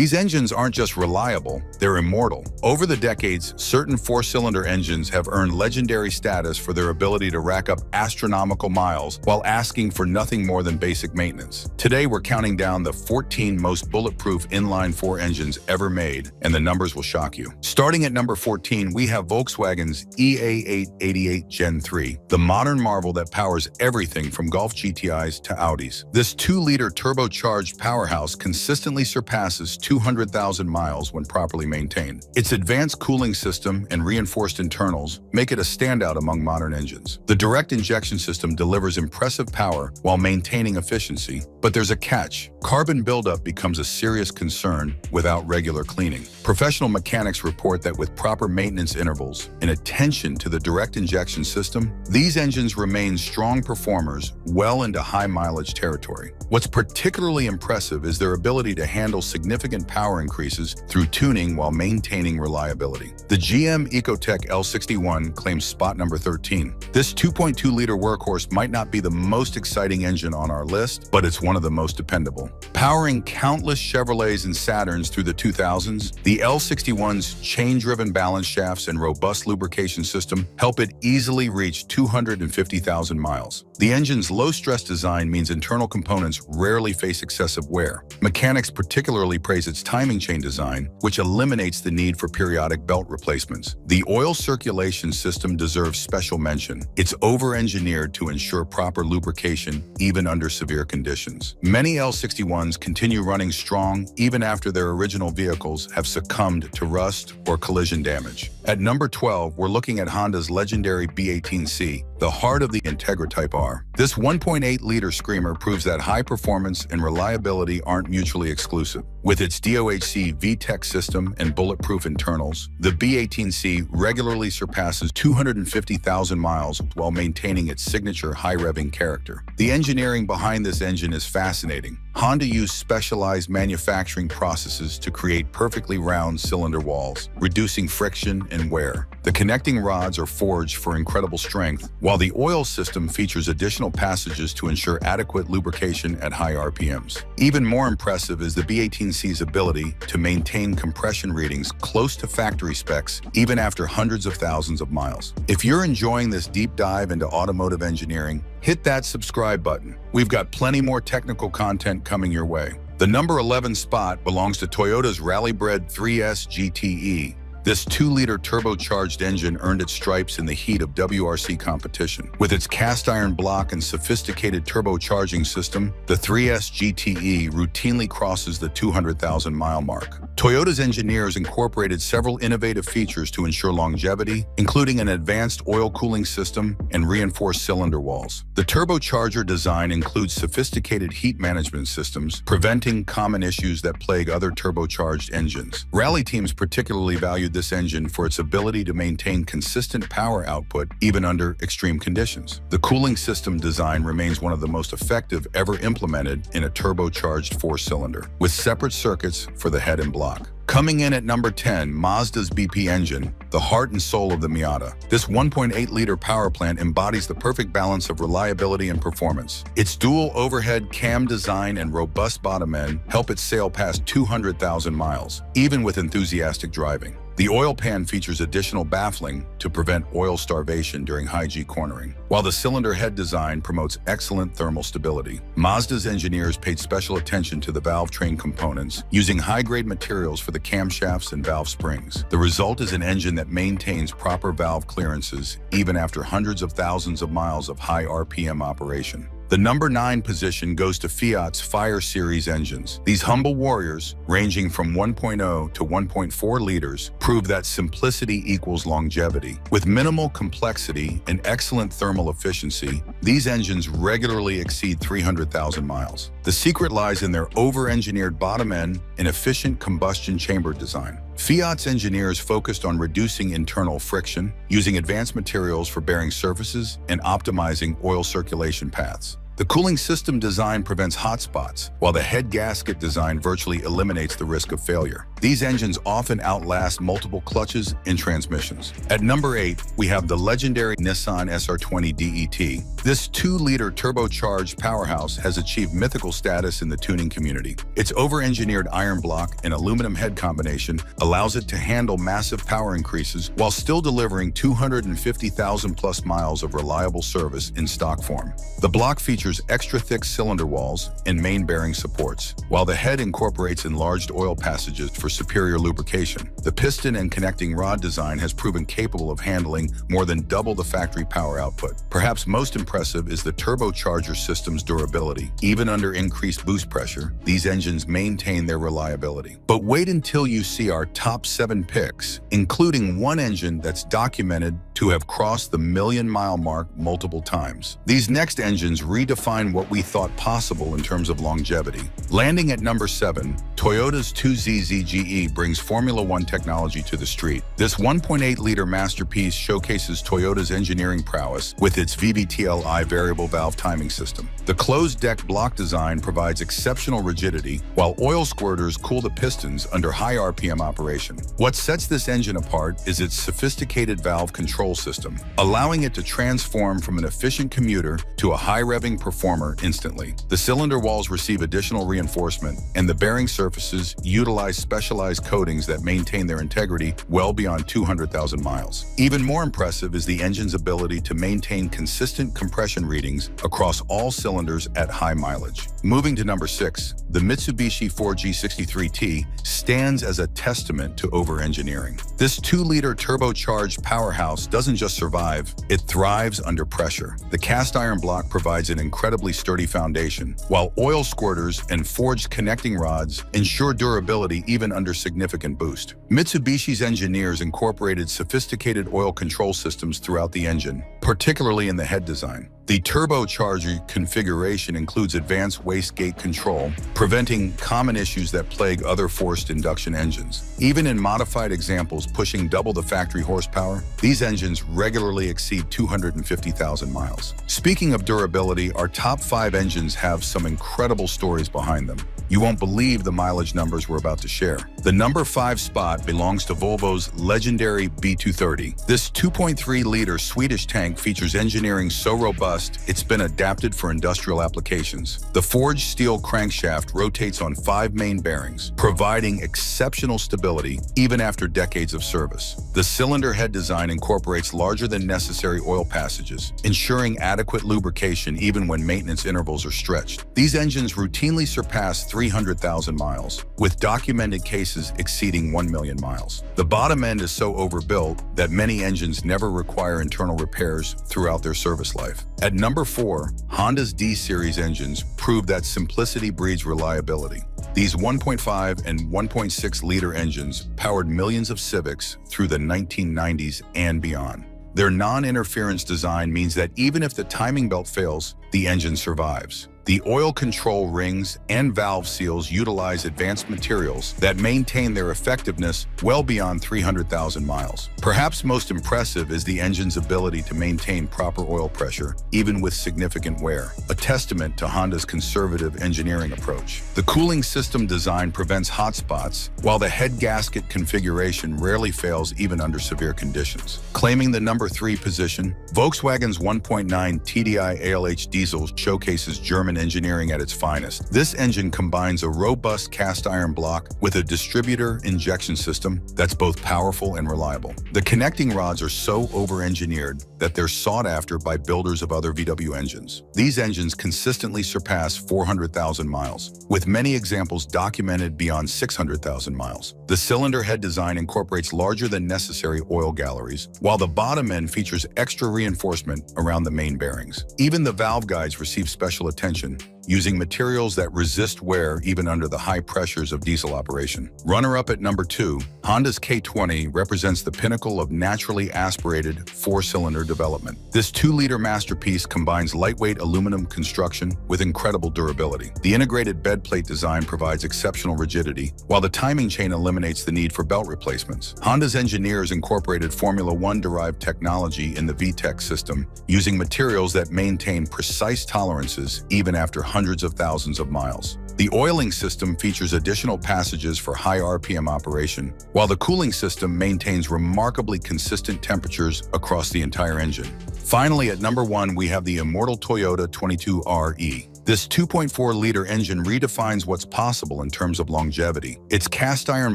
These engines aren't just reliable, they're immortal. Over the decades, certain four-cylinder engines have earned legendary status for their ability to rack up astronomical miles while asking for nothing more than basic maintenance. Today, we're counting down the 14 most bulletproof inline-four engines ever made, and the numbers will shock you. Starting at number 14, we have Volkswagen's EA888 Gen 3, the modern marvel that powers everything from Golf GTIs to Audis. This 2-liter turbocharged powerhouse consistently surpasses 200,000 miles when properly maintained. Its advanced cooling system and reinforced internals make it a standout among modern engines. The direct injection system delivers impressive power while maintaining efficiency, but there's a catch. Carbon buildup becomes a serious concern without regular cleaning. Professional mechanics report that with proper maintenance intervals and attention to the direct injection system, these engines remain strong performers well into high mileage territory. What's particularly impressive is their ability to handle significant power increases through tuning while maintaining reliability. The GM Ecotec L61 claims spot number 13. This 2.2-liter workhorse might not be the most exciting engine on our list, but it's one of the most dependable. Powering countless Chevrolets and Saturns through the 2000s, the L61's chain-driven balance shafts and robust lubrication system help it easily reach 250,000 miles. The engine's low-stress design means internal components rarely face excessive wear. Mechanics particularly praise its timing chain design, which eliminates the need for periodic belt replacements. The oil circulation system deserves special mention. It's over-engineered to ensure proper lubrication even under severe conditions. Many L61s continue running strong even after their original vehicles have succumbed to rust or collision damage. At number 12, we're looking at Honda's legendary B18C, the heart of the Integra Type R. This 1.8-liter screamer proves that high performance and reliability aren't mutually exclusive. With its DOHC VTEC system and bulletproof internals, the B18C regularly surpasses 250,000 miles while maintaining its signature high-revving character. The engineering behind this engine is fascinating. Honda used specialized manufacturing processes to create perfectly round cylinder walls, reducing friction and wear. The connecting rods are forged for incredible strength, while the oil system features additional passages to ensure adequate lubrication at high RPMs. Even more impressive is the B18C's ability to maintain compression readings close to factory specs even after hundreds of thousands of miles. If you're enjoying this deep dive into automotive engineering, hit that subscribe button. We've got plenty more technical content coming your way. The number 11 spot belongs to Toyota's rally-bred 3S GTE. This 2-liter turbocharged engine earned its stripes in the heat of WRC competition. With its cast-iron block and sophisticated turbocharging system, the 3S GTE routinely crosses the 200,000-mile mark. Toyota's engineers incorporated several innovative features to ensure longevity, including an advanced oil cooling system and reinforced cylinder walls. The turbocharger design includes sophisticated heat management systems, preventing common issues that plague other turbocharged engines. Rally teams particularly valued this engine for its ability to maintain consistent power output even under extreme conditions. The cooling system design remains one of the most effective ever implemented in a turbocharged four-cylinder, with separate circuits for the head and block. Coming in at number 10, Mazda's BP engine, the heart and soul of the Miata. This 1.8-liter power plant embodies the perfect balance of reliability and performance. Its dual overhead cam design and robust bottom end help it sail past 200,000 miles, even with enthusiastic driving. The oil pan features additional baffling to prevent oil starvation during high-G cornering, while the cylinder head design promotes excellent thermal stability. Mazda's engineers paid special attention to the valve train components, using high-grade materials for the camshafts and valve springs. The result is an engine that maintains proper valve clearances even after hundreds of thousands of miles of high RPM operation. The number 9 position goes to Fiat's Fire series engines. These humble warriors, ranging from 1.0 to 1.4 liters, prove that simplicity equals longevity. With minimal complexity and excellent thermal efficiency, these engines regularly exceed 300,000 miles. The secret lies in their over-engineered bottom end and efficient combustion chamber design. Fiat's engineers focused on reducing internal friction, using advanced materials for bearing surfaces, and optimizing oil circulation paths. The cooling system design prevents hot spots, while the head gasket design virtually eliminates the risk of failure. These engines often outlast multiple clutches and transmissions. At number 8, we have the legendary Nissan SR20DET. This 2-liter turbocharged powerhouse has achieved mythical status in the tuning community. Its over-engineered iron block and aluminum head combination allows it to handle massive power increases while still delivering 250,000+ miles of reliable service in stock form. The block features extra thick cylinder walls and main bearing supports, while the head incorporates enlarged oil passages for superior lubrication. The piston and connecting rod design has proven capable of handling more than double the factory power output. Perhaps most impressive is the turbocharger system's durability. Even under increased boost pressure, these engines maintain their reliability. But wait until you see our top 7 picks, including one engine that's documented to have crossed the million-mile mark multiple times. These next engines redefine what we thought possible in terms of longevity. Landing at number 7, Toyota's 2ZZGE brings Formula One technology to the street. This 1.8-liter masterpiece showcases Toyota's engineering prowess with its VVTLI variable valve timing system. The closed-deck block design provides exceptional rigidity, while oil squirters cool the pistons under high RPM operation. What sets this engine apart is its sophisticated valve control system, allowing it to transform from an efficient commuter to a high-revving performer instantly. The cylinder walls receive additional reinforcement, and the bearing surfaces utilize specialized coatings that maintain their integrity well beyond 200,000 miles. Even more impressive is the engine's ability to maintain consistent compression readings across all cylinders at high mileage. Moving to number 6, the Mitsubishi 4G63T stands as a testament to over-engineering. This 2-liter turbocharged powerhouse doesn't just survive, it thrives under pressure. The cast iron block provides an incredibly sturdy foundation, while oil squirters and forged connecting rods ensure durability even under significant boost. Mitsubishi's engineers incorporated sophisticated oil control systems throughout the engine, particularly in the head design. The turbocharger configuration includes advanced wastegate control, preventing common issues that plague other forced induction engines. Even in modified examples pushing double the factory horsepower, these engines regularly exceed 250,000 miles. Speaking of durability, our top 5 engines have some incredible stories behind them. You won't believe the mileage numbers we're about to share. The number 5 spot belongs to Volvo's legendary B230. This 2.3-liter Swedish tank features engineering so robust it's been adapted for industrial applications. The forged steel crankshaft rotates on 5 main bearings, providing exceptional stability even after decades of service. The cylinder head design incorporates larger than necessary oil passages, ensuring adequate lubrication even when maintenance intervals are stretched. These engines routinely surpass 300,000 miles, with documented cases exceeding 1 million miles. The bottom end is so overbuilt that many engines never require internal repairs throughout their service life. At number 4, Honda's D-Series engines prove that simplicity breeds reliability. These 1.5 and 1.6-liter engines powered millions of Civics through the 1990s and beyond. Their non-interference design means that even if the timing belt fails, the engine survives. The oil control rings and valve seals utilize advanced materials that maintain their effectiveness well beyond 300,000 miles. Perhaps most impressive is the engine's ability to maintain proper oil pressure, even with significant wear, a testament to Honda's conservative engineering approach. The cooling system design prevents hot spots, while the head gasket configuration rarely fails even under severe conditions. Claiming the number 3 position, Volkswagen's 1.9 TDI ALH diesel showcases German engineering at its finest. This engine combines a robust cast iron block with a distributor injection system that's both powerful and reliable. The connecting rods are so over-engineered that they're sought after by builders of other VW engines. These engines consistently surpass 400,000 miles, with many examples documented beyond 600,000 miles. The cylinder head design incorporates larger than necessary oil galleries, while the bottom end features extra reinforcement around the main bearings. Even the valve guides receive special attention, using materials that resist wear even under the high pressures of diesel operation. Runner-up at number 2, Honda's K20 represents the pinnacle of naturally aspirated 4-cylinder development. This 2-liter masterpiece combines lightweight aluminum construction with incredible durability. The integrated bed plate design provides exceptional rigidity, while the timing chain eliminates the need for belt replacements. Honda's engineers incorporated Formula One-derived technology in the VTEC system, using materials that maintain precise tolerances even after hundreds of thousands of miles. The oiling system features additional passages for high RPM operation, while the cooling system maintains remarkably consistent temperatures across the entire engine. Finally, at number 1, we have the immortal Toyota 22RE. This 2.4-liter engine redefines what's possible in terms of longevity. Its cast iron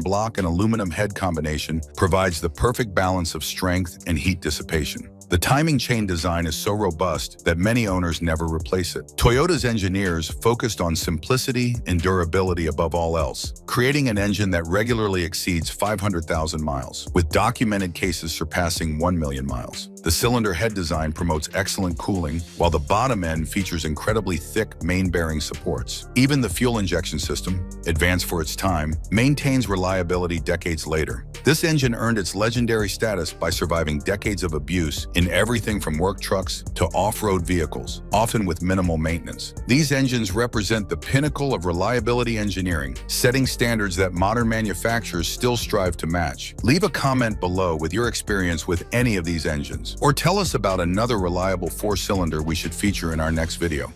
block and aluminum head combination provides the perfect balance of strength and heat dissipation. The timing chain design is so robust that many owners never replace it. Toyota's engineers focused on simplicity and durability above all else, creating an engine that regularly exceeds 500,000 miles, with documented cases surpassing 1 million miles. The cylinder head design promotes excellent cooling, while the bottom end features incredibly thick main-bearing supports. Even the fuel injection system, advanced for its time, maintains reliability decades later. This engine earned its legendary status by surviving decades of abuse in everything from work trucks to off-road vehicles, often with minimal maintenance. These engines represent the pinnacle of reliability engineering, setting standards that modern manufacturers still strive to match. Leave a comment below with your experience with any of these engines, or tell us about another reliable 4-cylinder we should feature in our next video.